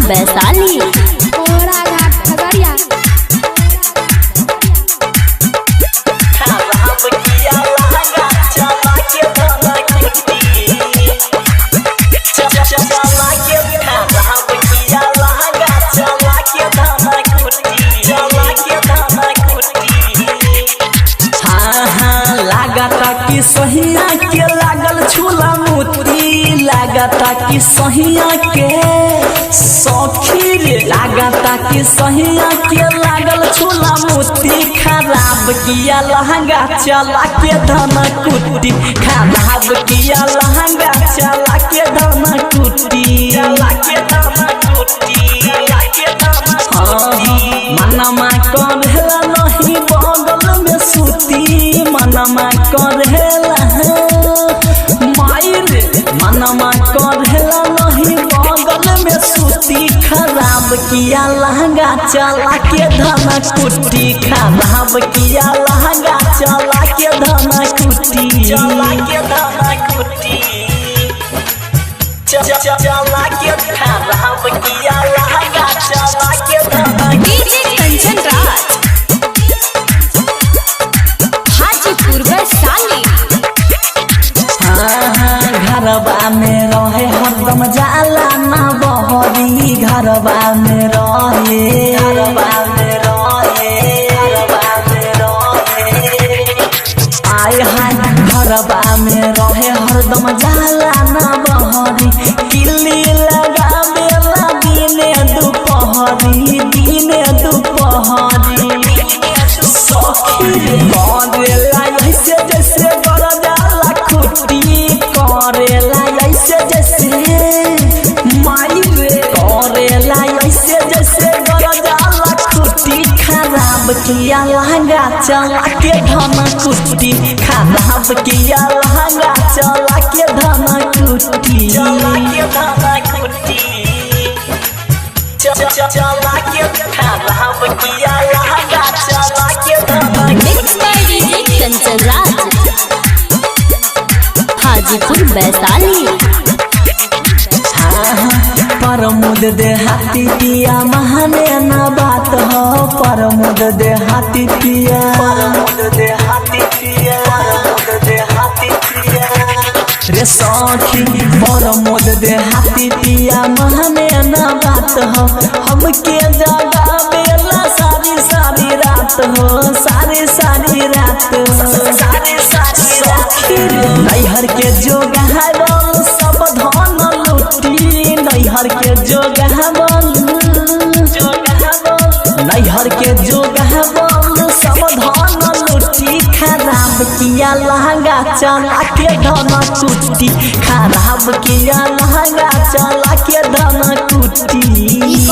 वैशाली। सहिया के लागल छूला मोती लागता कि सहिया के सखी रे लागता कि सहिया के लागल छूला मोती खराब किया लहंगा चला के धना कुटी खराब किया लहंगा चला के धना कुटी चला के धना कुटी चला के धना कुटी मनमा करेला नहीं बगल में सूती मनमा करेला मनमा करेला नहीं बगल में सूती खराब किया लहंगा चला के धना कुटी खराब किया लहंगा चला के धना कुटी चला के धना कुटी चला के खराब किया लहंगा चला के धना डीजे कंचन राज हाजीपुर वैशाली। घरबा में रहे हरदम जाला ना बहरी घरबा में रहे घरबा में रहे घरबा में रहे आए हाय घरबा में रहे हरदम जाला ना बहरी किल्ली लगावेला दिने दुपहरी सखी करेला ऐसे जैसे गरजाला खुटी करेला ऐसे जैसे माई रे करेला ऐसे जैसे गरजाला खुटी खराब किया लहंगा चला के धना कुटी खराब किया लहंगा चला के धना कुटी चला के धना कुटी चला के खराब किया लहंगा चला के धना mix by DJ Kanchan Raj Hajipur Vaishali. परमुद दे हाथी पिया महाने ना बात हो परमुद दे हाथी पिया परमुद दे हाथी पिया परमुद दे हाथी पिया रे सखी परमुद दे हाथी पिया महाने ना बात हो हमके जगा बेला सारी सारी रात हो सारी सारी रात सारी सारी रात नैहर के जोगार सब धन लुटी नैहर के जोगार नैहर के जोगार सब धन लुटी खराब किया लहंगा चला के धना कुटी खराब किया लहंगा चला के धना कुटी।